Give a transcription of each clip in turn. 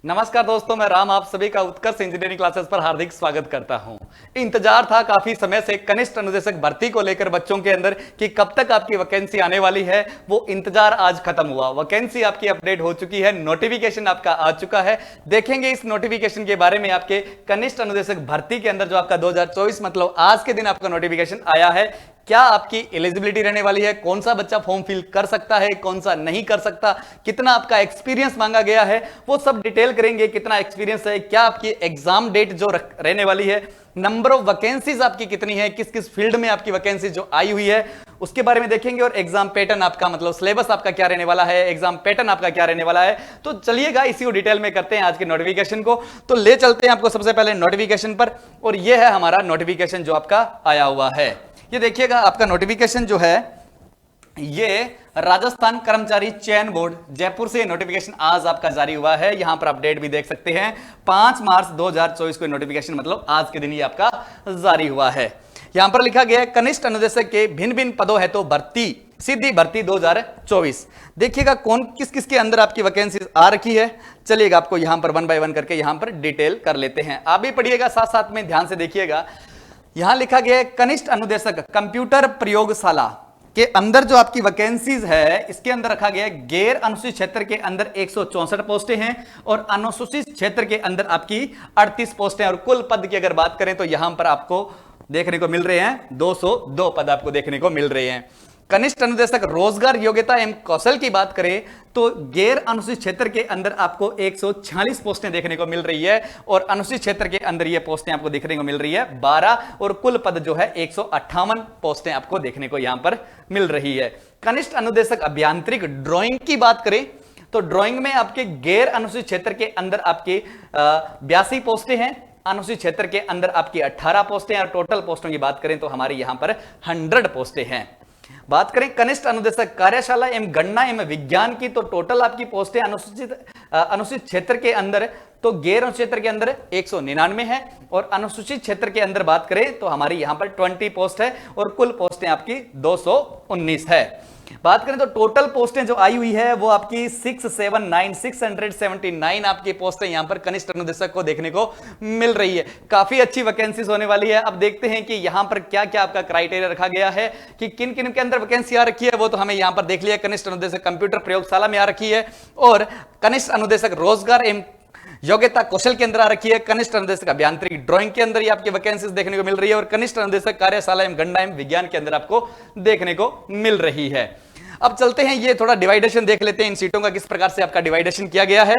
नमस्कार दोस्तों, मैं राम आप सभी का उत्कर्ष इंजीनियरिंग क्लासेस पर हार्दिक स्वागत करता हूं। इंतजार था काफी समय से कनिष्ठ अनुदेशक भर्ती को लेकर बच्चों के अंदर कि कब तक आपकी वैकेंसी आने वाली है। वो इंतजार आज खत्म हुआ। वैकेंसी आपकी अपडेट हो चुकी है, नोटिफिकेशन आपका आ चुका है। देखेंगे इस नोटिफिकेशन के बारे में। आपके कनिष्ठ अनुदेशक भर्ती के अंदर जो आपका 2024 मतलब आज के दिन आपका नोटिफिकेशन आया है, क्या आपकी एलिजिबिलिटी रहने वाली है, कौन सा बच्चा फॉर्म फिल कर सकता है, कौन सा नहीं कर सकता, कितना आपका एक्सपीरियंस मांगा गया है, वो सब डिटेल करेंगे। कितना एक्सपीरियंस है, क्या आपकी एग्जाम डेट जो रहने वाली है, नंबर ऑफ वैकेंसीज आपकी कितनी है, किस किस फील्ड में आपकी वैकेंसी जो आई हुई है उसके बारे में देखेंगे। और एग्जाम पैटर्न आपका मतलब सिलेबस आपका क्या रहने वाला है, एग्जाम पैटर्न आपका क्या रहने वाला है। तो चलिएगा इसी को डिटेल में करते हैं आज के नोटिफिकेशन को। तो ले चलते हैं आपको सबसे पहले नोटिफिकेशन पर। और यह है हमारा नोटिफिकेशन जो आपका आया हुआ है। ये देखिएगा आपका नोटिफिकेशन जो है ये राजस्थान कर्मचारी चयन बोर्ड जयपुर से नोटिफिकेशन आज आपका जारी हुआ है। यहां पर अपडेट भी देख सकते हैं, 5 मार्च 2024 को नोटिफिकेशन मतलब आज के दिन ही आपका जारी हुआ है। यहां पर लिखा गया है कनिष्ठ अनुदेशक के भिन्न भिन्न पदों है तो भर्ती सीधी भर्ती 2024। देखिएगा कौन किस किस के अंदर आपकी वैकेंसी आ रखी है। चलिएगा आपको यहां पर वन बाय वन करके यहां पर डिटेल कर लेते हैं। आप भी पढ़िएगा, साथ साथ में ध्यान से देखिएगा। यहां लिखा गया है कनिष्ठ अनुदेशक कंप्यूटर प्रयोगशाला के अंदर जो आपकी वैकेंसीज है इसके अंदर रखा गया है गैर अनुसूचित क्षेत्र के अंदर 164 पोस्टें हैं और अनुसूचित क्षेत्र के अंदर आपकी 38 पोस्टें। और कुल पद की अगर बात करें तो यहां पर आपको देखने को मिल रहे हैं 202 पद आपको देखने को मिल रहे हैं। कनिष्ठ अनुदेशक रोजगार योग्यता एवं कौशल की बात करें तो गैर अनुसूचित क्षेत्र के अंदर आपको 146 पोस्टें देखने को मिल रही है और अनुसूचित क्षेत्र के अंदर ये पोस्टें आपको देखने को मिल रही है 12 और कुल पद जो है 158 पोस्टें आपको देखने को यहां पर मिल रही है। कनिष्ठ अनुदेशक अभियांत्रिक ड्राइंग की बात करें तो ड्राइंग में आपके गैर अनुसूचित क्षेत्र के अंदर आपके 82 पोस्टें हैं, अनुसूचित क्षेत्र के अंदर आपकी 18 पोस्टें और टोटल पोस्टों की बात करें तो हमारे यहां पर 100 पोस्टें हैं। बात करें कनिष्ठ अनुदेशक कार्यशाला एवं गणना एवं विज्ञान की तो टोटल आपकी पोस्टें अनुसूचित क्षेत्र के अंदर तो गैर अनुसूचित क्षेत्र के अंदर 199 है और अनुसूचित क्षेत्र के अंदर बात करें तो हमारी यहां पर 20 पोस्ट है और कुल पोस्टें आपकी 219 है। बात करें तो टोटल पोस्टें जो आई हुई है वो आपकी 679 आपकी पोस्टें यहां पर कनिष्ठ अनुदेशक को देखने को मिल रही है। काफी अच्छी वैकेंसीज होने वाली है। अब देखते हैं कि यहां पर क्या क्या आपका क्राइटेरिया रखा गया है कि किन किन के अंदर वैकेंसी आ रखी है। वो तो हमें यहां पर देख लिया, कनिष्ठ अनुदेशक कंप्यूटर प्रयोगशाला में आ रखी है और कनिष्ठ अनुदेशक रोजगार एवं योग्यता कौशल के अंदर आ रखी है, कनिष्ठ अनुदेशक अभियांत्रिक ड्राइंग के अंदर ये आपकी वैकेंसीज देखने को मिल रही है और कनिष्ठ अनुदेशक कार्यशाला एवं गणना एवं विज्ञान के अंदर आपको देखने को मिल रही है। अब चलते हैं, ये थोड़ा डिवाइडेशन देख लेते हैं इन सीटों का किस प्रकार से आपका डिवाइडेशन किया गया है।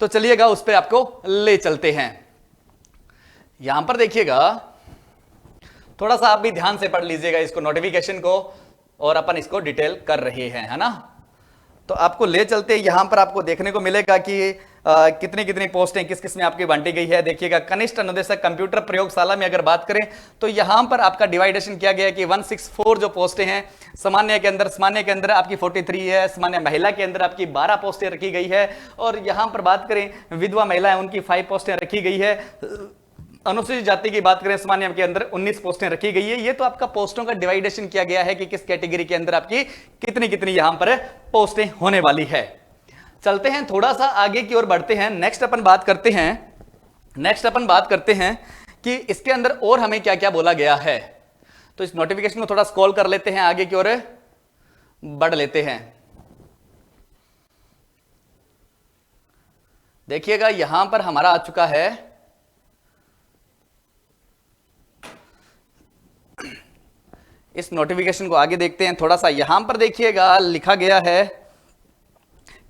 तो चलिएगा उस पर आपको ले चलते हैं। यहां पर देखिएगा, थोड़ा सा आप भी ध्यान से पढ़ लीजिएगा इसको नोटिफिकेशन को और अपन इसको डिटेल कर रहे हैं, है ना। तो आपको ले चलते यहां पर आपको देखने को मिलेगा कि कितनी कितनी पोस्टें किस किस में आपकी बांटी गई है। देखिएगा कनिष्ठ अनुदेशक कंप्यूटर प्रयोगशाला में अगर बात करें तो यहां पर आपका डिवाइडेशन किया गया है कि 164 जो पोस्टें हैं सामान्य के अंदर आपकी 43 है, सामान्य महिला के अंदर आपकी 12 पोस्टें रखी गई है और यहां पर बात करें विधवा महिला है उनकी 5 पोस्टें रखी गई है। अनुसूचित जाति की बात करें सामान्य के अंदर 19 पोस्टें रखी गई है। ये तो आपका पोस्टों का डिवाइडेशन किया गया है कि किस कैटेगरी के अंदर आपकी कितनी कितनी यहां पर पोस्टें होने वाली है। चलते हैं थोड़ा सा आगे की ओर बढ़ते हैं। नेक्स्ट अपन बात करते हैं कि इसके अंदर और हमें क्या क्या बोला गया है। तो इस नोटिफिकेशन को थोड़ा स्क्रॉल कर लेते हैं, आगे की ओर बढ़ लेते हैं। देखिएगा यहां पर हमारा आ चुका है इस नोटिफिकेशन को आगे देखते हैं थोड़ा सा। यहां पर देखिएगा लिखा गया है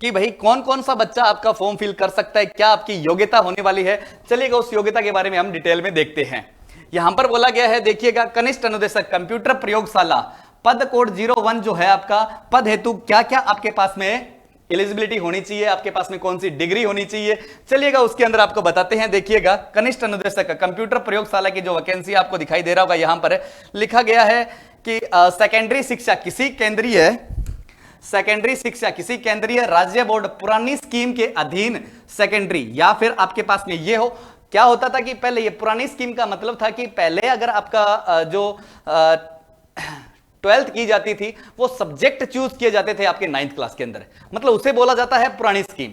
कि भाई कौन कौन सा बच्चा आपका फॉर्म फिल कर सकता है, क्या आपकी योग्यता होने वाली है। चलिएगा उस योग्यता के बारे में हम डिटेल में देखते हैं। यहां पर बोला गया है, देखिएगा कनिष्ठ अनुदेशक कंप्यूटर प्रयोगशाला पद कोड 01 जो है आपका पद हेतु क्या क्या आपके पास में एलिजिबिलिटी होनी चाहिए, आपके पास में कौन सी डिग्री होनी चाहिए। चलिएगा उसके अंदर आपको बताते हैं। देखिएगा कनिष्ठ अनुदेशक कंप्यूटर प्रयोगशाला की जो वैकेंसी आपको दिखाई दे रहा होगा, यहां पर लिखा गया है कि सेकेंडरी शिक्षा किसी केंद्रीय राज्य बोर्ड पुरानी स्कीम के अधीन सेकेंडरी या फिर आपके पास में ये हो। क्या होता था कि पहले ये पुरानी स्कीम का मतलब था कि पहले अगर आपका जो 12th की जाती थी वो सब्जेक्ट चूज किए जाते थे आपके 9th क्लास के अंदर, मतलब उसे बोला जाता है पुरानी स्कीम।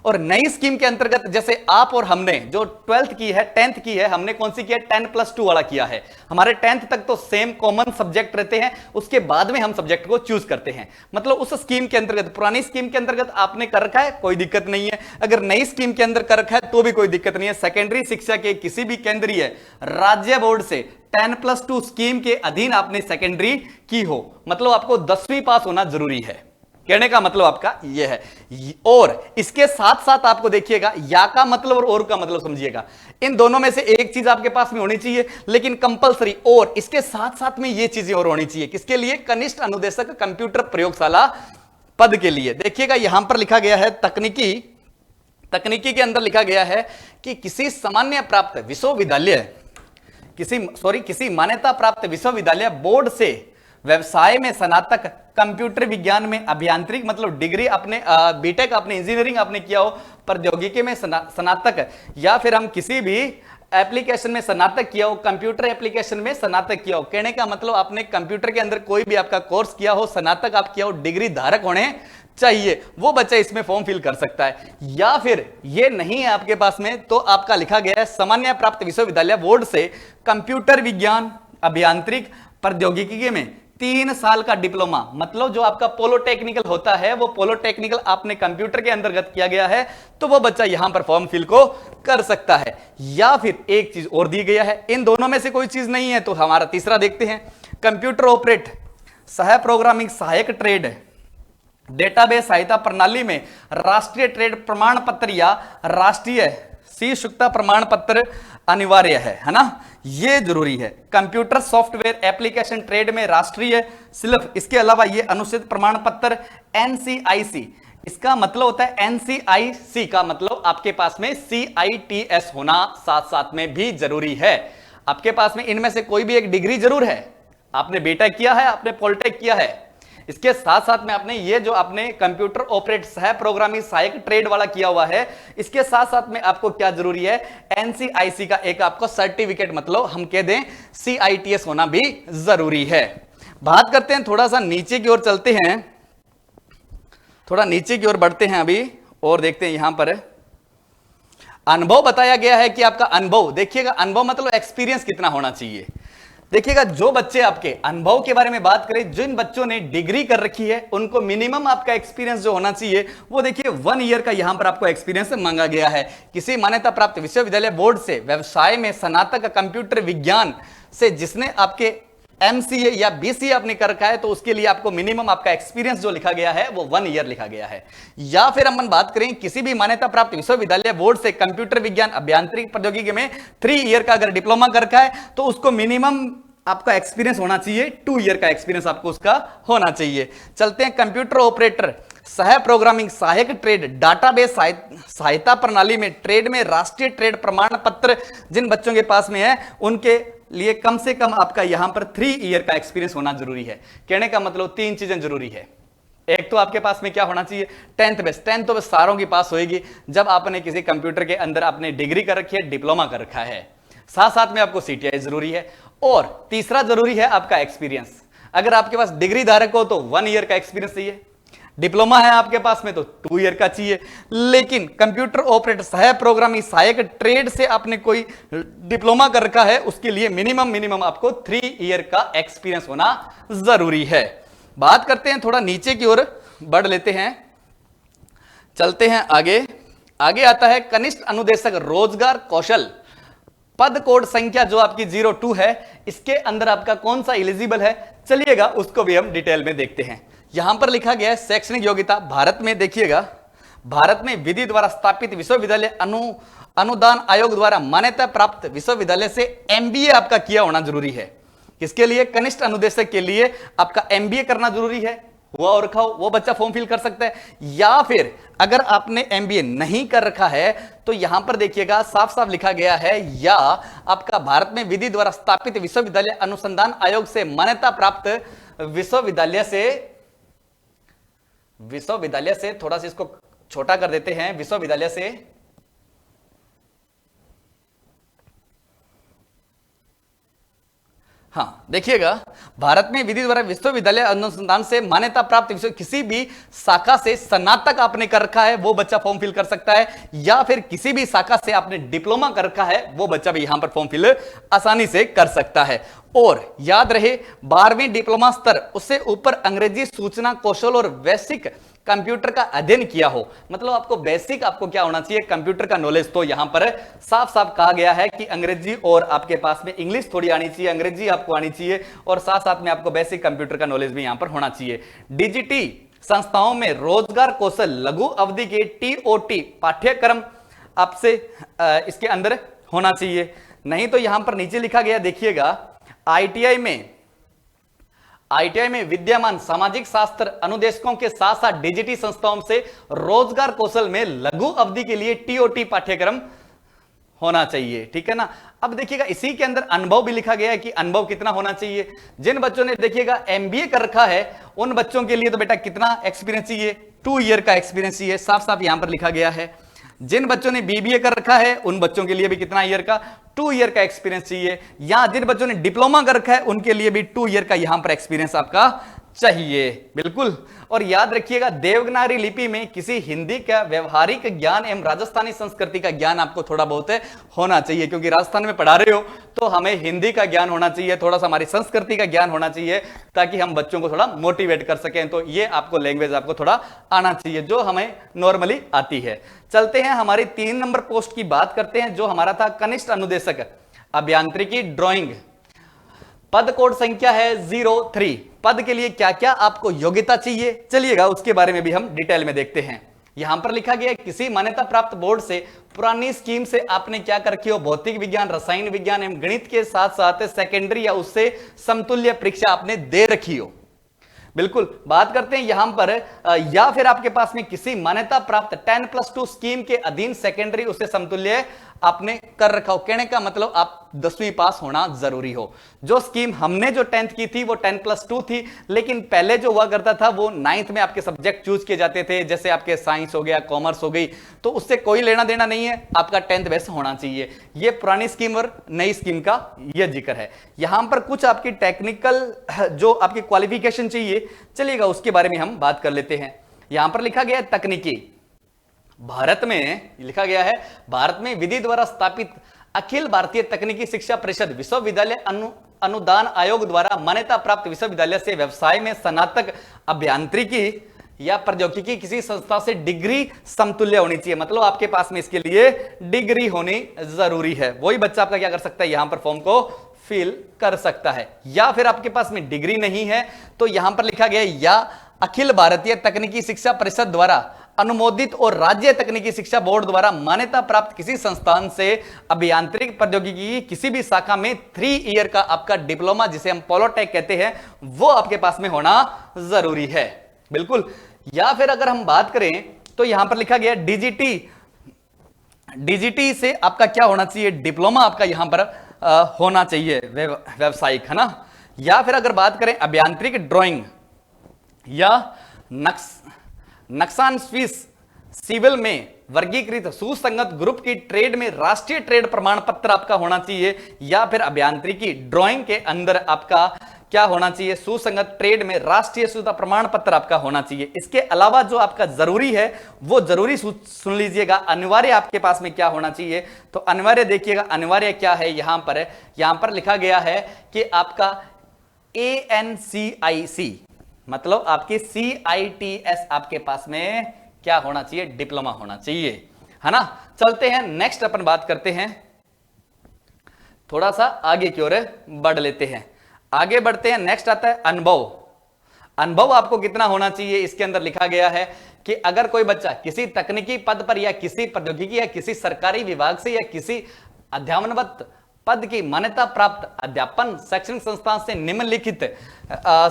और नई स्कीम के अंतर्गत जैसे आप और हमने जो 12th की है 10th की है, हमने कौन सी किया, 10+2 वाला किया है। हमारे 10th तक तो सेम कॉमन सब्जेक्ट रहते हैं, उसके बाद में हम सब्जेक्ट को चूज करते हैं। मतलब उस स्कीम के अंतर्गत, पुरानी स्कीम के अंतर्गत आपने कर रखा है, कोई दिक्कत नहीं है। अगर नई स्कीम के अंदर कर रखा है तो भी कोई दिक्कत नहीं है। सेकेंडरी शिक्षा के किसी भी केंद्रीय राज्य बोर्ड से 10+2 स्कीम के अधीन आपने सेकेंडरी की हो, मतलब आपको 10वीं पास होना जरूरी है। कहने का मतलब आपका यह है। और इसके साथ साथ आपको देखिएगा, या का मतलब और का मतलब समझिएगा। इन दोनों में से एक चीज आपके पास में होनी चाहिए, लेकिन कंपलसरी, और इसके साथ साथ में ये चीजें और होनी चाहिए। किसके लिए, कनिष्ठ अनुदेशक कंप्यूटर प्रयोगशाला पद के लिए। देखिएगा यहां पर लिखा गया है तकनीकी के अंदर लिखा गया है कि किसी सामान्य प्राप्त विश्वविद्यालय, किसी मान्यता प्राप्त विश्वविद्यालय बोर्ड से व्यवसाय में स्नातक, कंप्यूटर विज्ञान में अभियांत्रिक मतलब डिग्री, अपने बीटेक, अपने इंजीनियरिंग आपने किया हो, प्रौद्योगिकी में स्नातक, या फिर हम किसी भी एप्लीकेशन में स्नातक किया हो, कंप्यूटर एप्लीकेशन में स्नातक किया हो। कहने का मतलब आपने कंप्यूटर के अंदर कोई भी आपका कोर्स किया हो, स्नातक आप किया हो, डिग्री धारक होने चाहिए, वो बच्चा इसमें फॉर्म फिल कर सकता है। या फिर ये नहीं है आपके पास में, तो आपका लिखा गया है सामान्य प्राप्त विश्वविद्यालय बोर्ड से कंप्यूटर विज्ञान अभियांत्रिक प्रौद्योगिकी में 3 साल का डिप्लोमा, मतलब जो आपका पोलोटेक्निकल होता है, वो पोलोटेक्निकल आपने कंप्यूटर के अंतर्गत किया गया है, तो वो बच्चा यहां पर फॉर्म फिल को कर सकता है। या फिर एक चीज और दी गया है, इन दोनों में से कोई चीज नहीं है, तो हमारा तीसरा देखते हैं, कंप्यूटर ऑपरेट सह प्रोग्रामिंग सहायक ट्रेड डेटाबेस सहायता प्रणाली में राष्ट्रीय ट्रेड प्रमाण पत्र या राष्ट्रीय शीर्षता प्रमाण पत्र अनिवार्य है ना, ये जरूरी है। कंप्यूटर सॉफ्टवेयर एप्लीकेशन ट्रेड में राष्ट्रीय सिर्फ, इसके अलावा ये अनुच्छेद प्रमाण पत्र एनसीआईसी, इसका मतलब होता है एनसीआईसी का मतलब आपके पास में CITS होना साथ साथ में भी जरूरी है। आपके पास में इनमें से कोई भी एक डिग्री जरूर है, आपने बीटेक किया है, आपने पॉलिटेक किया है, इसके साथ साथ में आपने ये जो आपने कंप्यूटर ऑपरेट सह प्रोग्रामिंग सहायक ट्रेड वाला किया हुआ है, इसके साथ साथ में आपको क्या जरूरी है, एनसीआईसी का एक आपको सर्टिफिकेट, मतलब हम कह दें CITS होना भी जरूरी है। बात करते हैं, थोड़ा सा नीचे की ओर चलते हैं, थोड़ा नीचे की ओर बढ़ते हैं अभी और देखते हैं। यहां पर अनुभव बताया गया है कि आपका अनुभव, देखिएगा अनुभव मतलब एक्सपीरियंस कितना होना चाहिए। देखिएगा जो बच्चे आपके अनुभव के बारे में बात करें, जिन बच्चों ने डिग्री कर रखी है उनको मिनिमम आपका एक्सपीरियंस जो होना चाहिए वो देखिए 1 ईयर का यहां पर आपको एक्सपीरियंस मांगा गया है। किसी मान्यता प्राप्त विश्वविद्यालय बोर्ड से व्यवसाय में स्नातक कंप्यूटर विज्ञान से जिसने आपके MCA या BCA आपने कर रखा है, तो उसके लिए आपको मिनिमम आपका एक्सपीरियंस जो लिखा गया है वो 1 ईयर लिखा गया है। या फिर हम बात करें किसी भी मान्यता प्राप्त विश्वविद्यालय बोर्ड से कंप्यूटर विज्ञान अभियांत्रिक प्रौद्योगिकी में 3 ईयर का अगर डिप्लोमा कर रखा है, तो उसको मिनिमम आपका एक्सपीरियंस होना चाहिए, 2 ईयर का एक्सपीरियंस आपको उसका होना चाहिए। चलते हैं, कंप्यूटर ऑपरेटर सह प्रोग्रामिंग सहायक ट्रेड डाटाबेस सहायता प्रणाली में ट्रेड में राष्ट्रीय ट्रेड प्रमाण पत्र जिन बच्चों के पास में है, उनके लिए कम से कम आपका यहां पर 3 ईयर का एक्सपीरियंस होना जरूरी है। कहने का मतलब 3 चीजें जरूरी है। एक तो आपके पास में क्या होना चाहिए, 10th बेस, 10th तो बस सारों की पास होएगी जब आपने किसी कंप्यूटर के अंदर आपने डिग्री कर रखी है, डिप्लोमा कर रखा है, साथ साथ में आपको CTI जरूरी है। और तीसरा जरूरी है आपका एक्सपीरियंस। अगर आपके पास डिग्री धारक हो तो 1 ईयर का एक्सपीरियंस चाहिए, डिप्लोमा है आपके पास में तो 2 ईयर का चाहिए। लेकिन कंप्यूटर ऑपरेटर सह प्रोग्रामिंग सहायक ट्रेड से आपने कोई डिप्लोमा कर रखा है, उसके लिए मिनिमम आपको 3 ईयर का एक्सपीरियंस होना जरूरी है। बात करते हैं, थोड़ा नीचे की ओर बढ़ लेते हैं, चलते हैं आगे। आगे आता है कनिष्ठ अनुदेशक रोजगार कौशल पद कोड संख्या जो आपकी 02 है, इसके अंदर आपका कौन सा एलिजिबल है, चलिएगा उसको भी हम डिटेल में देखते हैं। यहां पर लिखा गया है शैक्षणिक योग्यता, भारत में देखिएगा, भारत में विधि द्वारा स्थापित विश्वविद्यालय अनुदान आयोग द्वारा मान्यता प्राप्त विश्वविद्यालय से MBA आपका किया होना जरूरी है। किसके लिए, कनिष्ठ अनुदेशक के लिए आपका MBA करना जरूरी है। हुआ और रखा हो वो बच्चा फॉर्म फिल कर सकता है। या फिर अगर आपने MBA नहीं कर रखा है तो यहां पर देखिएगा साफ साफ लिखा गया है, या आपका भारत में विधि द्वारा स्थापित विश्वविद्यालय अनुसंधान आयोग से मान्यता प्राप्त विश्वविद्यालय से थोड़ा सा इसको छोटा कर देते हैं, विश्वविद्यालय से हाँ देखिएगा, भारत में विधि द्वारा विश्वविद्यालय अनुसंधान से मान्यता प्राप्त विषय किसी भी शाखा से स्नातक आपने कर रखा है वो बच्चा फॉर्म फिल कर सकता है, या फिर किसी भी शाखा से आपने डिप्लोमा कर रखा है वो बच्चा भी यहां पर फॉर्म फिल आसानी से कर सकता है। और याद रहे 12वीं डिप्लोमा स्तर उससे ऊपर अंग्रेजी सूचना कौशल और वैश्विक कंप्यूटर का अध्ययन किया हो, मतलब आपको बेसिक आपको क्या होना चाहिए, कंप्यूटर का नॉलेज। तो यहां पर साफ साफ कहा गया है कि अंग्रेजी और आपके पास में इंग्लिश थोड़ी आनी चाहिए, अंग्रेजी आपको आनी चाहिए और साथ साथ में आपको बेसिक कंप्यूटर का नॉलेज भी यहां पर होना चाहिए। डीजीटी संस्थाओं में रोजगार कौशल लघु अवधि के टीओटी पाठ्यक्रम आपसे इसके अंदर होना चाहिए। नहीं तो यहां पर नीचे लिखा गया देखिएगा, आईटीआई में विद्यमान सामाजिक शास्त्र अनुदेशकों के साथ साथ डीजीटी संस्थाओं से रोजगार कौशल में लघु अवधि के लिए टीओटी पाठ्यक्रम होना चाहिए, ठीक है ना। अब देखिएगा इसी के अंदर अनुभव भी लिखा गया है कि अनुभव कितना होना चाहिए। जिन बच्चों ने देखिएगा एमबीए कर रखा है उन बच्चों के लिए तो बेटा कितना एक्सपीरियंस चाहिए, 2 ईयर का एक्सपीरियंस चाहिए, साफ साफ यहां पर लिखा गया है। जिन बच्चों ने बीबीए कर रखा है उन बच्चों के लिए भी कितना ईयर का, 2 ईयर का एक्सपीरियंस चाहिए। या जिन बच्चों ने डिप्लोमा कर रखा है उनके लिए भी 2 ईयर का यहां पर एक्सपीरियंस आपका चाहिए, बिल्कुल। और याद रखिएगा देवनागरी लिपि में किसी हिंदी का व्यवहारिक ज्ञान एवं राजस्थानी संस्कृति का ज्ञान आपको थोड़ा बहुत होना चाहिए, क्योंकि राजस्थान में पढ़ा रहे हो तो हमें हिंदी का ज्ञान होना चाहिए, थोड़ा सा हमारी संस्कृति का ज्ञान होना चाहिए ताकि हम बच्चों को थोड़ा मोटिवेट कर सकें। तो ये आपको लैंग्वेज आपको थोड़ा आना चाहिए जो हमें नॉर्मली आती है। चलते हैं हमारी 3 नंबर पोस्ट की बात करते हैं जो हमारा था कनिष्ठ अनुदेशक अभियांत्रिकी ड्राइंग। पद कोड संख्या है 03। पद के लिए क्या क्या आपको योग्यता चाहिए, चलिएगा उसके बारे में भी हम डिटेल में देखते हैं। यहां पर लिखा गया है किसी मान्यता प्राप्त बोर्ड से पुरानी स्कीम से आपने क्या कर रखी हो, भौतिक विज्ञान रसायन विज्ञान एवं गणित के साथ साथ सेकेंडरी या उससे समतुल्य परीक्षा आपने दे रखी हो। बिल्कुल बात करते हैं यहां पर, या फिर आपके पास में किसी मान्यता प्राप्त 10+2 स्कीम के अधीन सेकेंडरी उससे समतुल्य आपने कर रखा हो। कहने का मतलब आप 10वीं पास होना जरूरी हो। जो स्कीम हमने जो 10th की थी वो 10+2 थी, लेकिन पहले जो हुआ करता था वो 9th में आपके सब्जेक्ट चूज किए जाते थे, जैसे आपके साइंस हो गया, कॉमर्स हो गई, तो उससे कोई लेना देना नहीं है, आपका 10th बेस होना चाहिए। ये पुरानी स्कीम और नई स्कीम का यह जिक्र है। यहां पर कुछ आपकी टेक्निकल जो आपकी क्वालिफिकेशन चाहिए, चलिएगा उसके बारे में हम बात कर लेते हैं। यहां पर लिखा गया है तकनीकी, भारत में लिखा गया है भारत में विधि द्वारा स्थापित अखिल भारतीय तकनीकी शिक्षा परिषद विश्वविद्यालय अनुदान आयोग द्वारा मान्यता प्राप्त विश्वविद्यालय से व्यवसाय में स्नातक अभियांत्रिकी या प्रौद्योगिकी किसी संस्था से डिग्री समतुल्य होनी चाहिए, मतलब आपके पास में इसके लिए डिग्री होनी जरूरी है। वही बच्चा आपका क्या कर सकता है, यहां पर फॉर्म को फिल कर सकता है। या फिर आपके पास में डिग्री नहीं है तो यहां पर लिखा गया है या अखिल भारतीय तकनीकी शिक्षा परिषद द्वारा अनुमोदित और राज्य तकनीकी शिक्षा बोर्ड द्वारा मान्यता प्राप्त किसी संस्थान से अभियांत्रिक प्रौद्योगिकी की किसी भी शाखा में 3 ईयर का आपका डिप्लोमा, जिसे हम पॉलिटेक्निक कहते हैं, वो आपके पास में होना जरूरी है, बिल्कुल। या फिर अगर हम बात करें तो यहां पर लिखा गया डीजीटी से आपका क्या होना चाहिए, डिप्लोमा आपका यहां पर होना चाहिए, व्यवसायिक, है ना। या फिर अगर बात करें अभियांत्रिक ड्राइंग या नक्सान स्विस सिविल में वर्गीकृत सुसंगत ग्रुप की ट्रेड में राष्ट्रीय ट्रेड प्रमाण पत्र आपका होना चाहिए। या फिर अभियांत्रिकी ड्राइंग के अंदर आपका क्या होना चाहिए, सुसंगत ट्रेड में राष्ट्रीय शुद्धता प्रमाण पत्र आपका होना चाहिए। इसके अलावा जो आपका जरूरी है वो जरूरी सुन लीजिएगा, अनिवार्य आपके पास में क्या होना चाहिए, तो अनिवार्य देखिएगा, अनिवार्य क्या है, यहां पर लिखा गया है कि आपका ANCIC मतलब आपकी CITS आपके पास में क्या होना चाहिए, डिप्लोमा होना चाहिए, है ना। चलते हैं नेक्स्ट, अपन बात करते हैं, थोड़ा सा आगे की ओर बढ़ लेते हैं। आगे बढ़ते हैं, नेक्स्ट आता है अनुभव। अनुभव आपको कितना होना चाहिए, इसके अंदर लिखा गया है कि अगर कोई बच्चा किसी तकनीकी पद पर या किसी प्रौद्योगिकी या किसी सरकारी विभाग से या किसी अध्यापनवत पद की मान्यता प्राप्त अध्यापन शैक्षणिक संस्थान से निम्नलिखित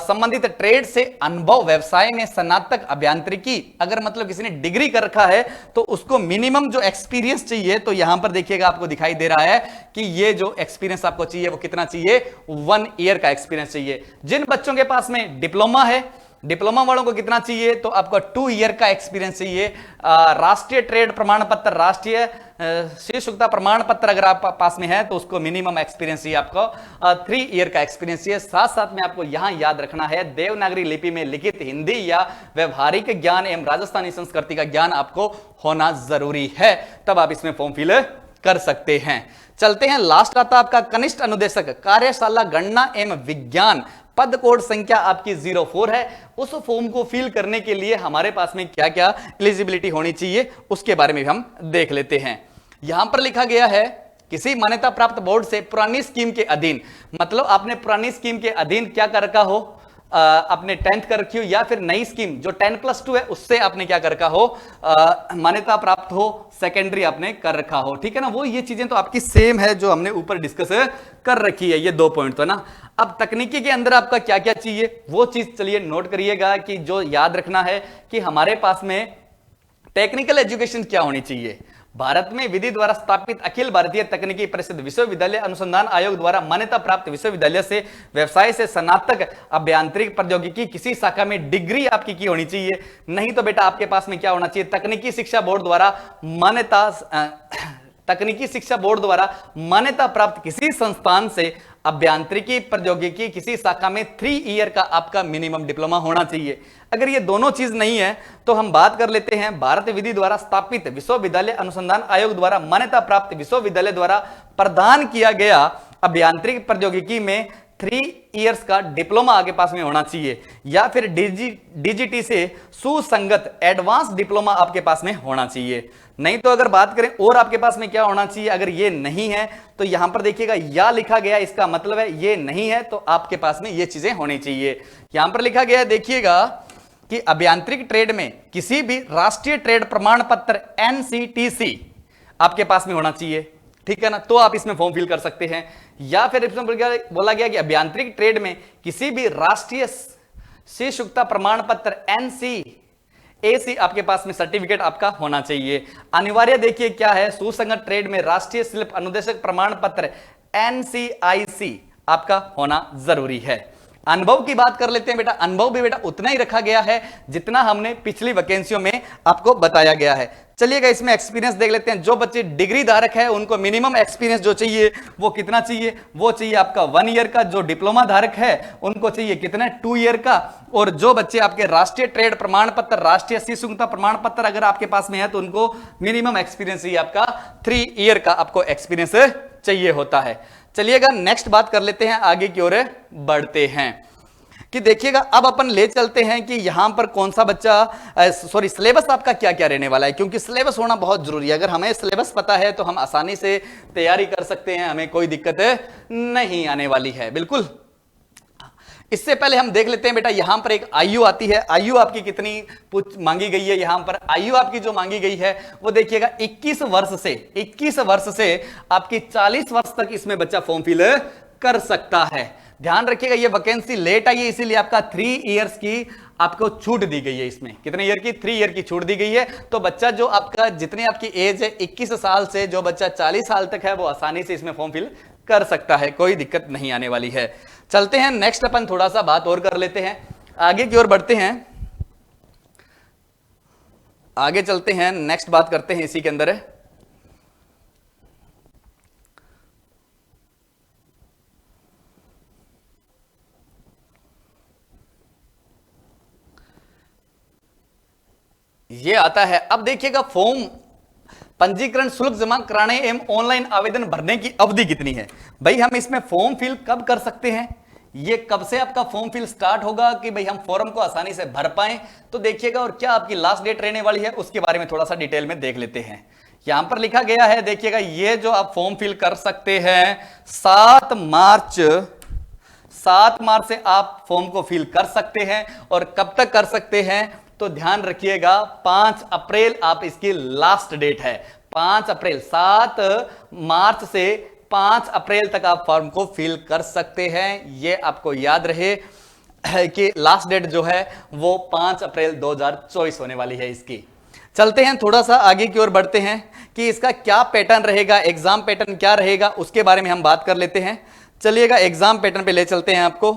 संबंधित ट्रेड से अनुभव, व्यवसाय में स्नातक अभियांत्रिकी, अगर मतलब किसी ने डिग्री कर रखा है तो उसको मिनिमम जो एक्सपीरियंस चाहिए, तो यहां पर देखिएगा आपको दिखाई दे रहा है कि ये जो एक्सपीरियंस आपको चाहिए वो कितना चाहिए, 1 ईयर का एक्सपीरियंस चाहिए। जिन बच्चों के पास में डिप्लोमा है डिप्लोमा वालों को कितना चाहिए, तो आपको 2 ईयर का एक्सपीरियंस चाहिए। राष्ट्रीय ट्रेड प्रमाण पत्र, राष्ट्रीय शीर्षकता प्रमाण पत्र अगर आप पास में है तो उसको मिनिमम एक्सपीरियंस चाहिए आपको 3 ईयर का एक्सपीरियंस चाहिए। साथ साथ में आपको यहां याद रखना है देवनागरी लिपि में लिखित हिंदी या व्यवहारिक ज्ञान एवं राजस्थानी संस्कृति का ज्ञान आपको होना जरूरी है, तब आप इसमें फॉर्म फिल कर सकते हैं। चलते हैं, लास्ट आता आपका कनिष्ठ अनुदेशक कार्यशाला गणना एवं विज्ञान, पद कोड संख्या आपकी 04 है। उस फॉर्म को फिल करने के लिए हमारे पास में क्या क्या एलिजिबिलिटी होनी चाहिए उसके बारे में भी हम देख लेते हैं। यहां पर लिखा गया है किसी मान्यता प्राप्त बोर्ड से पुरानी स्कीम के अधीन, मतलब आपने पुरानी स्कीम के अधीन क्या कर रखा हो, आपने 10th कर रखी हो, या फिर नई स्कीम जो 10+2 है उससे आपने क्या कर रखा हो, मान्यता प्राप्त हो, सेकेंडरी आपने कर रखा हो, ठीक है ना। वो ये चीजें तो आपकी सेम है जो हमने ऊपर डिस्कस कर रखी है, ये 2 पॉइंट तो ना। अब तकनीकी के अंदर आपका क्या क्या चाहिए वो चीज चलिए नोट करिएगा, कि जो याद रखना है कि हमारे पास में टेक्निकल एजुकेशन क्या होनी चाहिए। भारत में विधि द्वारा स्थापित अखिल भारतीय तकनीकी परिषद विश्वविद्यालय अनुसंधान आयोग द्वारा मान्यता प्राप्त विश्वविद्यालय से व्यवसाय से स्नातक अभियांत्रिक प्रौद्योगिकी किसी शाखा में डिग्री आपकी की होनी चाहिए। नहीं तो बेटा आपके पास में क्या होना चाहिए, तकनीकी शिक्षा बोर्ड द्वारा मान्यता प्राप्त किसी संस्थान से अभियांत्रिकी प्रौद्योगिकी किसी शाखा में 3 ईयर का आपका मिनिमम डिप्लोमा होना चाहिए। अगर ये दोनों चीज नहीं है तो हम बात कर लेते हैं भारत विधि द्वारा स्थापित विश्वविद्यालय अनुसंधान आयोग द्वारा मान्यता प्राप्त विश्वविद्यालय द्वारा प्रदान किया गया अभियांत्रिक प्रौद्योगिकी में 3 इयर्स का डिप्लोमा आपके पास में होना चाहिए, या फिर डीजीटी से सुसंगत एडवांस डिप्लोमा आपके पास में होना चाहिए। नहीं तो अगर बात करें और आपके पास में क्या होना चाहिए, अगर ये नहीं है तो यहां पर देखिएगा या लिखा गया, इसका मतलब है ये नहीं है तो आपके पास में ये चीजें होनी चाहिए। यहां पर लिखा गया देखिएगा कि अभियांत्रिक ट्रेड में किसी भी राष्ट्रीय ट्रेड प्रमाण पत्र NCTC आपके पास में होना चाहिए, ठीक है ना, तो आप इसमें फॉर्म फिल कर सकते हैं। या फिर इसमें बोला गया कि अभियांत्रिक ट्रेड में किसी भी राष्ट्रीय शीर्षकता प्रमाण पत्र NCAC आपके पास में सर्टिफिकेट आपका होना चाहिए। अनिवार्य देखिए क्या है, सुसंगत ट्रेड में राष्ट्रीय शिल्प अनुदेशक प्रमाण पत्र NCIC आपका होना जरूरी है। अनुभव की बात कर लेते हैं बेटा, अनुभव भी बेटा उतना ही रखा गया है जितना हमने पिछली वैकेंसियों में आपको बताया गया है। चलिएगा इसमें एक्सपीरियंस देख लेते हैं। जो बच्चे डिग्री धारक है उनको मिनिमम एक्सपीरियंस जो चाहिए वो कितना चाहिए, वो चाहिए आपका 1 ईयर का। जो डिप्लोमा धारक है उनको चाहिए कितना, 2 ईयर का। और जो बच्चे आपके राष्ट्रीय ट्रेड प्रमाण पत्र, राष्ट्रीय शीर्षकता प्रमाण पत्र अगर आपके पास में है तो उनको मिनिमम एक्सपीरियंस चाहिए आपका 3 ईयर का आपको एक्सपीरियंस चाहिए होता है। चलिएगा नेक्स्ट बात कर लेते हैं, आगे की ओर बढ़ते हैं कि देखिएगा अब अपन ले चलते हैं कि यहां पर कौन सा बच्चा सिलेबस आपका क्या क्या रहने वाला है, क्योंकि सिलेबस होना बहुत जरूरी है। अगर हमें सिलेबस पता है तो हम आसानी से तैयारी कर सकते हैं, हमें कोई दिक्कत नहीं आने वाली है। बिल्कुल, इससे पहले हम देख लेते हैं बेटा, यहां पर एक आयु आती है। आयु आपकी कितनी मांगी गई है, यहां पर आयु आपकी जो मांगी गई है वो देखिएगा 21 वर्ष से आपकी 40 वर्ष तक इसमें बच्चा फॉर्म फिल कर सकता है। ध्यान रखिएगा ये वैकेंसी लेट आई है, इसीलिए आपका 3 इयर्स की आपको छूट दी गई है। इसमें कितने ईयर की, 3 ईयर की छूट दी गई है। तो बच्चा जो आपका जितनी आपकी एज है 21 साल से जो बच्चा 40 साल तक है वो आसानी से इसमें फॉर्म फिल कर सकता है, कोई दिक्कत नहीं आने वाली है। चलते हैं नेक्स्ट, अपन थोड़ा सा बात और कर लेते हैं, आगे की ओर बढ़ते हैं। आगे चलते हैं, नेक्स्ट बात करते हैं इसी के अंदर है। ये आता है, अब देखिएगा फॉर्म पंजीकरण शुल्क जमा कराने एवं ऑनलाइन आवेदन भरने की अवधि कितनी है। भाई हम इसमें फॉर्म फिल कब कर सकते हैं, ये कब से आपका फॉर्म फिल स्टार्ट होगा कि भाई हम फॉर्म को आसानी से भर पाएं, तो देखिएगा। और क्या आपकी लास्ट डेट रहने वाली है उसके बारे में थोड़ा सा डिटेल में देख लेते हैं। यहां पर लिखा गया है देखिएगा, ये जो आप फॉर्म फिल कर सकते हैं 7 मार्च से आप फॉर्म को फिल कर सकते हैं। और कब तक कर सकते हैं तो ध्यान रखिएगा 5 अप्रैल आप इसकी लास्ट डेट है। 5 अप्रैल, 7 मार्च से 5 अप्रैल तक आप फॉर्म को फिल कर सकते हैं। ये आपको याद रहे कि लास्ट डेट जो है वो 5 अप्रैल 2024 होने वाली है इसकी। चलते हैं थोड़ा सा आगे की ओर बढ़ते हैं कि इसका क्या पैटर्न रहेगा, एग्जाम पैटर्न क्या रहेगा उसके बारे में हम बात कर लेते हैं। चलिएगा एग्जाम पैटर्न पे ले चलते हैं आपको।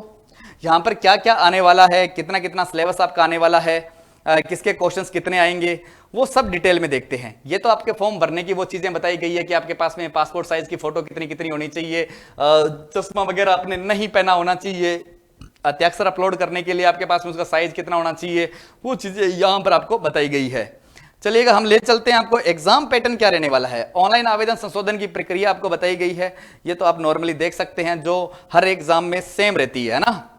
यहां पर क्या क्या आने वाला है, कितना कितना सिलेबस आपका आने वाला है, किसके क्वेश्चंस कितने आएंगे, वो सब डिटेल में देखते हैं। ये तो आपके फॉर्म भरने की वो चीजें बताई गई है कि आपके पास में पासपोर्ट साइज की फोटो कितनी कितनी होनी चाहिए, चश्मा वगैरह आपने नहीं पहना होना चाहिए, हस्ताक्षर अपलोड करने के लिए आपके पास में उसका साइज कितना होना चाहिए, वो चीजें यहां पर आपको बताई गई है। चलिएगा हम ले चलते हैं आपको एग्जाम पैटर्न क्या रहने वाला है। ऑनलाइन आवेदन संशोधन की प्रक्रिया आपको बताई गई है, ये तो आप नॉर्मली देख सकते हैं जो हर एग्जाम में सेम रहती है ना।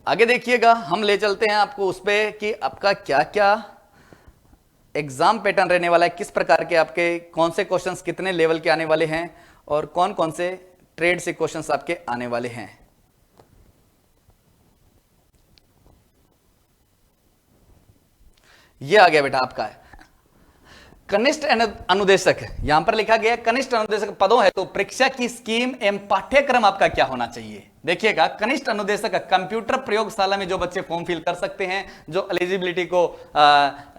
आगे देखिएगा हम ले चलते हैं आपको उस पे कि आपका क्या क्या एग्जाम पैटर्न रहने वाला है, किस प्रकार के आपके कौन से क्वेश्चंस कितने लेवल के आने वाले हैं और कौन कौन से ट्रेड से क्वेश्चंस आपके आने वाले हैं। ये आ गया बेटा आपका है कनिष्ठ अनुदेशक, यहां पर लिखा गया कनिष्ठ अनुदेशक पदों है तो परीक्षा की स्कीम एवं पाठ्यक्रम आपका क्या होना चाहिए। देखिएगा कनिष्ठ अनुदेशक कंप्यूटर प्रयोगशाला में जो बच्चे फॉर्म फिल कर सकते हैं, जो एलिजिबिलिटी को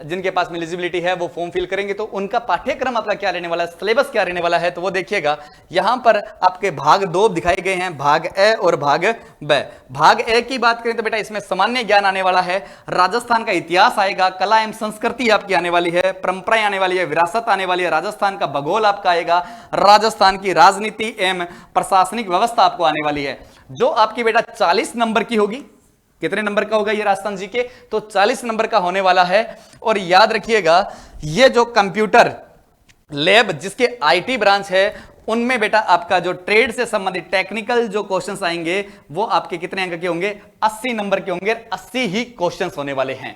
जिनके पास में एलिजिबिलिटी है वो फॉर्म फिल करेंगे, तो उनका पाठ्यक्रम आपका क्या रहने वाला है, सिलेबस क्या रहने वाला है, तो वो देखिएगा यहां पर आपके भाग 2 दिखाए गए हैं, भाग ए और भाग ब। भाग ए की बात करें तो बेटा इसमें सामान्य ज्ञान आने वाला है, राजस्थान का इतिहास आएगा, कला एवं संस्कृति आपकी आने वाली है, परंपराएं आने वाली है, विरासत आने वाली है, राजस्थान का भूगोल आपका आएगा, राजस्थान की राजनीति एवं प्रशासनिक व्यवस्था आपको आने वाली है, जो आपकी बेटा 40 नंबर की होगी। कितने नंबर का होगा ये राजस्थान जी के, तो 40 नंबर का होने वाला है। और याद रखिएगा ये जो कंप्यूटर लैब जिसके आईटी ब्रांच है उनमें बेटा आपका जो ट्रेड से संबंधित टेक्निकल जो क्वेश्चंस आएंगे वो आपके कितने अंक के होंगे, 80 नंबर के होंगे, 80 ही क्वेश्चंस होने वाले हैं।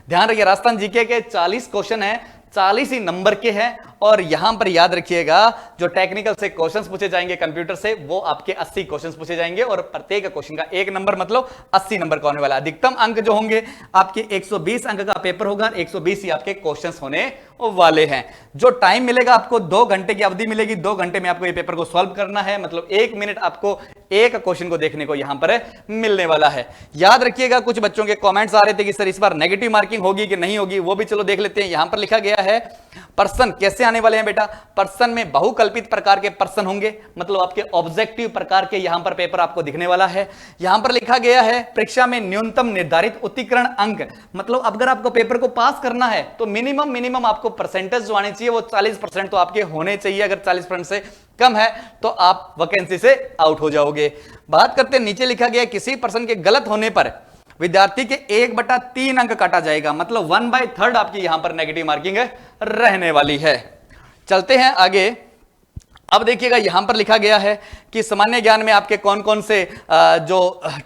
ध्यान रखिए राजस्थान जीके के 40 क्वेश्चन है, 40 ही नंबर के हैं। और यहां पर याद रखिएगा जो टेक्निकल से क्वेश्चंस पूछे जाएंगे कंप्यूटर से वो आपके 80 क्वेश्चंस पूछे जाएंगे और प्रत्येक क्वेश्चन का 1 नंबर मतलब 80 नंबर का होने वाला है। अधिकतम अंक जो होंगे आपके 120 अंक का पेपर होगा, 120 ही आपके क्वेश्चंस होने वाले हैं। जो टाइम मिलेगा आपको 2 घंटे की अवधि मिलेगी, 2 घंटे में आपको ये पेपर को सॉल्व करना है, मतलब 1 मिनट आपको एक क्वेश्चन को देखने को यहां पर मिलने वाला है। याद रखिएगा कुछ बच्चों के कमेंट्स आ रहे थे कि सर इस बार नेगेटिव मार्किंग होगी कि नहीं होगी, वो भी चलो देख लेते हैं। यहां पर लिखा गया है पर्सन कैसे आने वाले हैं बेटा, पर्सन में बहुकल्पित प्रकार के पर्सन होंगे, मतलब आपके ऑब्जेक्टिव प्रकार के यहां पर पेपर आपको दिखने वाला है। यहां पर लिखा गया है परीक्षा में न्यूनतम निर्धारित उत्तीर्ण अंक, मतलब अगर आपको पेपर को पास करना है तो मिनिमम आपको परसेंटेज जो आने चाहिए वो 40% तो आपके होने चाहिए। अगर 40% से कम है तो आप वैकेंसी से आउट हो जाओगे। बात करते हैं नीचे लिखा गया किसी पर्सन के गलत होने पर विद्यार्थी के 1/3 अंक काटा जाएगा, मतलब 1/3 आपकी यहां पर नेगेटिव मार्किंग रहने वाली है। चलते हैं आगे। अब देखिएगा यहां पर लिखा गया है कि सामान्य ज्ञान में आपके कौन कौन से जो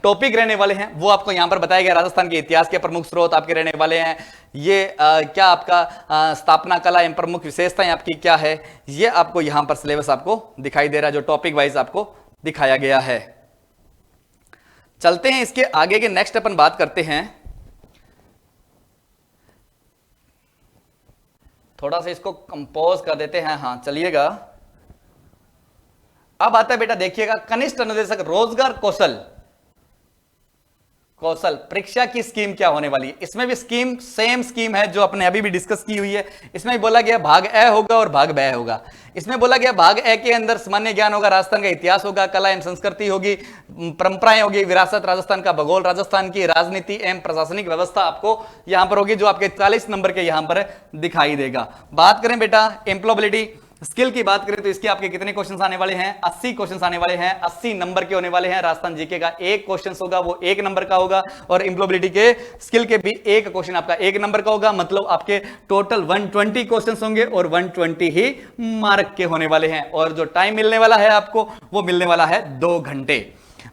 टॉपिक रहने वाले हैं वो आपको यहां पर बताया गया। राजस्थान के इतिहास के प्रमुख स्रोत आपके रहने वाले हैं, ये क्या आपका स्थापना कला एवं प्रमुख विशेषताएं आपकी क्या है, ये आपको यहां पर सिलेबस आपको दिखाई दे रहा है, जो टॉपिक वाइज आपको दिखाया गया है। चलते हैं इसके आगे के नेक्स्ट अपन बात करते हैं। थोड़ा सा इसको कंपोज कर देते हैं, हाँ चलिएगा। अब आता है बेटा देखिएगा कनिष्ठ अनुदेशक रोजगार कौशल परीक्षा की स्कीम क्या होने वाली है। इसमें भी स्कीम सेम स्कीम है जो अपने अभी भी डिस्कस की हुई है। इसमें भी बोला गया भाग ए होगा और भाग ब होगा। इसमें बोला गया भाग ए के अंदर सामान्य ज्ञान होगा, राजस्थान का इतिहास होगा, कला एवं संस्कृति होगी, परंपराएं होगी, विरासत, राजस्थान का भूगोल, राजस्थान की राजनीति एवं प्रशासनिक व्यवस्था आपको यहां पर होगी, जो आपके 40 नंबर के यहां पर दिखाई देगा। बात करें बेटा एम्प्लॉयबिलिटी स्किल की बात करें तो इसके आपके कितने क्वेश्चंस आने वाले हैं, 80 क्वेश्चंस आने वाले हैं, 80 नंबर के होने वाले हैं। राजस्थान जीके का एक क्वेश्चन होगा वो 1 नंबर का होगा और एम्प्लॉयबिलिटी के स्किल के भी एक क्वेश्चन आपका 1 नंबर का होगा, मतलब आपके टोटल 120 क्वेश्चंस होंगे और 120 ही मार्क के होने वाले हैं। और जो टाइम मिलने वाला है आपको वो मिलने वाला है 2 घंटे।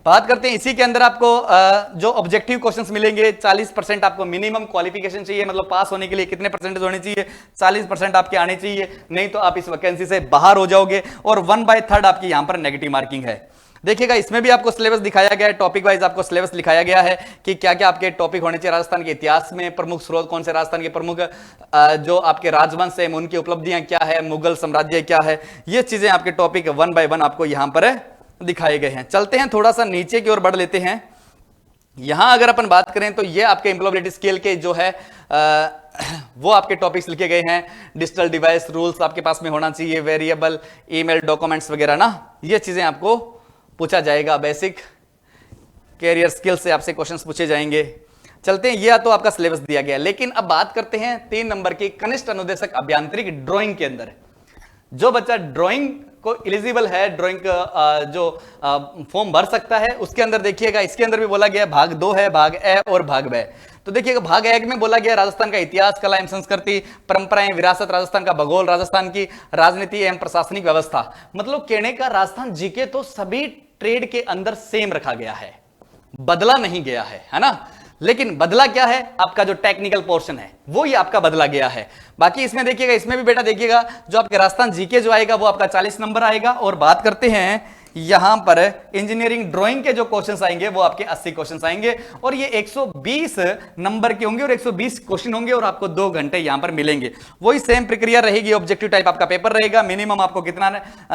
बात करते हैं इसी के अंदर आपको जो ऑब्जेक्टिव क्वेश्चंस मिलेंगे, 40% आपको मिनिमम क्वालिफिकेशन चाहिए, मतलब पास होने के लिए कितने परसेंटेज होने चाहिए, 40% आपके आने चाहिए, नहीं तो आप इस वैकेंसी से बाहर हो जाओगे। और 1/3 आपकी यहां पर नेगेटिव मार्किंग है। देखिएगा इसमें भी आपको सिलेबस दिखाया गया है, टॉपिक वाइज आपको सिलेबस लिखाया गया है कि क्या क्या आपके टॉपिक होने चाहिए। राजस्थान के इतिहास में प्रमुख स्रोत कौन से, राजस्थान के प्रमुख जो आपके राजवंश है उनकी उपलब्धियां क्या है, मुगल साम्राज्य क्या है, ये चीजें आपके टॉपिक 1 बाय 1 आपको यहां पर दिखाए गए हैं। चलते हैं थोड़ा सा नीचे की ओर बढ़ लेते हैं। यहां अगर अपन बात करें तो ये आपके एम्प्लॉयबिलिटी स्केल के जो है वो आपके टॉपिक्स लिखे गए हैं। डिजिटल डिवाइस रूल्स आपके पास में होना चाहिए, वेरिएबल, ईमेल, डॉक्यूमेंट्स वगैरह ना, ये चीजें आपको पूछा जाएगा। बेसिक कैरियर स्किल से आपसे क्वेश्चंस पूछे जाएंगे। चलते हैं, ये तो आपका सिलेबस दिया गया, लेकिन अब बात करते हैं 3 नंबर की कनिष्ठ अनुदेशक अभियांत्रिक ड्राइंग के अंदर। जो बच्चा ड्राइंग को एलिजिबल है, ड्राइंग का जो फॉर्म भर सकता है, उसके अंदर देखिएगा, इसके अंदर भी बोला गया भाग 2 है, भाग ए और भाग ब। तो देखिएगा भाग 1 में बोला गया राजस्थान का इतिहास, कला एवं संस्कृति, परंपराएं, विरासत, राजस्थान का भूगोल, राजस्थान की राजनीति एवं प्रशासनिक व्यवस्था। मतलब कहने का राजस्थान जीके तो सभी ट्रेड के अंदर सेम रखा गया है, बदला नहीं गया है ना। लेकिन बदला क्या है, आपका जो टेक्निकल पोर्शन है वो ही आपका बदला गया है। बाकी इसमें देखिएगा, इसमें भी बेटा देखिएगा, जो आपके राजस्थान जीके जो आएगा वो आपका 40 नंबर आएगा। और बात करते हैं यहां पर इंजीनियरिंग ड्राइंग के जो क्वेश्चंस आएंगे वो आपके 80 क्वेश्चंस आएंगे, और ये 120 नंबर के होंगे और 120 क्वेश्चन होंगे, और आपको 2 घंटे यहां पर मिलेंगे। वही सेम प्रक्रिया रहेगी, ऑब्जेक्टिव टाइप आपका पेपर रहेगा। मिनिमम आपको कितना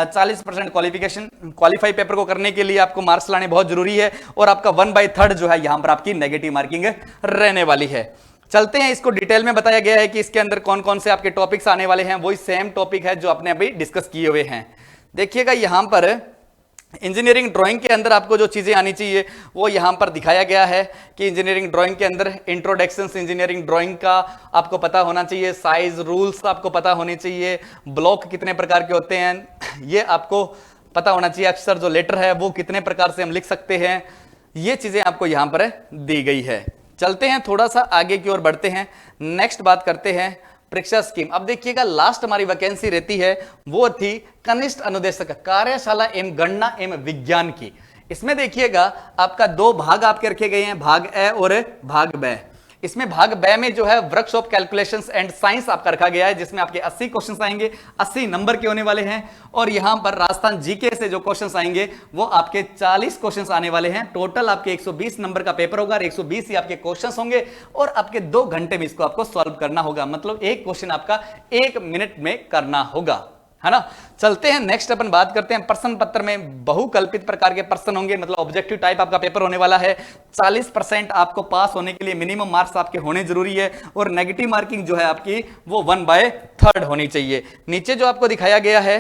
40% क्वालिफिकेशन, क्वालिफाई पेपर को करने के लिए आपको मार्क्स लाने बहुत जरूरी है, और आपका 1/3 जो है यहां पर आपकी नेगेटिव मार्किंग रहने वाली है। चलते हैं, इसको डिटेल में बताया गया है कि इसके अंदर कौन कौन से आपके टॉपिक्स आने वाले हैं, वही सेम टॉपिक है जो आपने अभी डिस्कस किए हुए हैं। देखिएगा यहां पर इंजीनियरिंग ड्राइंग के अंदर आपको जो चीजें आनी चाहिए वो यहां पर दिखाया गया है कि इंजीनियरिंग ड्राइंग के अंदर इंट्रोडक्शन इंजीनियरिंग ड्राइंग का आपको पता होना चाहिए, साइज रूल्स आपको पता होनी चाहिए, ब्लॉक कितने प्रकार के होते हैं ये आपको पता होना चाहिए, अक्षर जो लेटर है वो कितने प्रकार से हम लिख सकते हैं, ये चीजें आपको यहां पर दी गई है। चलते हैं, थोड़ा सा आगे की ओर बढ़ते हैं, नेक्स्ट बात करते हैं परीक्षा स्कीम। अब देखिएगा लास्ट हमारी वैकेंसी रहती है वो थी कनिष्ठ अनुदेशक कार्यशाला एवं गणना एवं विज्ञान की। इसमें देखिएगा आपका 2 भाग आपके रखे गए हैं, भाग ए और भाग ब। इसमें भाग ब में जो है वर्कशॉप कैलकुलेशंस एंड साइंस आपका रखा गया है, जिसमें आपके 80 क्वेश्चंस आएंगे, 80 नंबर के होने वाले हैं। और यहां पर राजस्थान जीके से जो क्वेश्चंस आएंगे वो आपके 40 क्वेश्चंस आने वाले हैं। टोटल आपके 120 नंबर का पेपर होगा, 120 ही आपके क्वेश्चंस होंगे, और आपके 2 घंटे में इसको आपको सॉल्व करना होगा। मतलब एक क्वेश्चन आपका 1 मिनट में करना होगा, है ना। चलते हैं नेक्स्ट, अपन बात करते हैं प्रश्न पत्र में बहुकल्पित प्रकार के प्रश्न होंगे, मतलब ऑब्जेक्टिव टाइप आपका पेपर होने वाला है। 40% आपको पास होने के लिए मिनिमम मार्क्स आपके होने जरूरी है, और नेगेटिव मार्किंग जो है आपकी वो 1/3 होनी चाहिए। नीचे जो आपको दिखाया गया है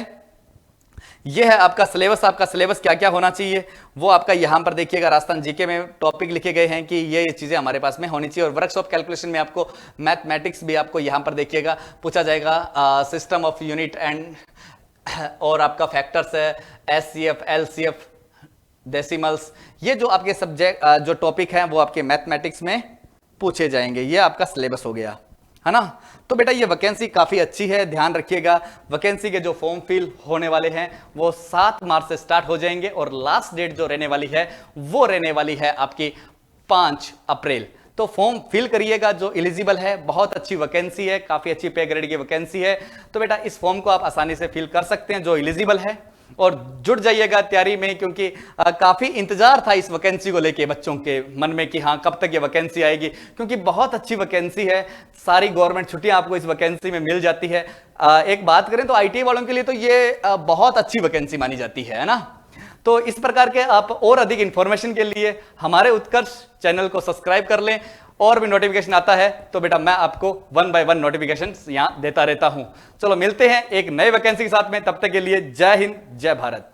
ये है आपका सिलेबस। आपका सिलेबस क्या क्या होना चाहिए वो आपका यहां पर देखिएगा, राजस्थान जीके में टॉपिक लिखे गए हैं कि ये चीजें हमारे पास में होनी चाहिए। और वर्कशॉप कैलकुलेशन में आपको मैथमेटिक्स भी आपको यहां पर देखिएगा पूछा जाएगा, सिस्टम ऑफ यूनिट एंड, और आपका फैक्टर्स है, एचसीएफ, एलसीएफ, डेसिमल्स, ये जो आपके सब्जेक्ट जो टॉपिक हैं वो आपके मैथमेटिक्स में पूछे जाएंगे। ये आपका सिलेबस हो गया, है ना। तो बेटा ये वैकेंसी काफी अच्छी है, ध्यान रखिएगा। वैकेंसी के जो फॉर्म फिल होने वाले हैं वो 7 मार्च से स्टार्ट हो जाएंगे, और लास्ट डेट जो रहने वाली है वो रहने वाली है आपकी 5 अप्रैल। तो फॉर्म फिल करिएगा जो एलिजिबल है, बहुत अच्छी वैकेंसी है, काफी अच्छी पे ग्रेड की वैकेंसी है। तो बेटा इस फॉर्म को आप आसानी से फिल कर सकते हैं जो एलिजिबल है, और जुड़ जाइएगा तैयारी में, क्योंकि काफी इंतजार था इस वैकेंसी को लेके बच्चों के मन में कि हाँ कब तक ये वैकेंसी आएगी, क्योंकि बहुत अच्छी वैकेंसी है। सारी गवर्नमेंट छुट्टियां आपको इस वैकेंसी में मिल जाती है। एक बात करें तो आईटी वालों के लिए तो ये बहुत अच्छी वैकेंसी मानी जाती है ना। तो इस प्रकार के आप और अधिक इंफॉर्मेशन के लिए हमारे उत्कर्ष चैनल को सब्सक्राइब कर लें, और भी नोटिफिकेशन आता है तो बेटा मैं आपको 1 by 1 नोटिफिकेशन यहां देता रहता हूं। चलो मिलते हैं एक नए वैकेंसी के साथ में, तब तक के लिए जय हिंद, जय भारत।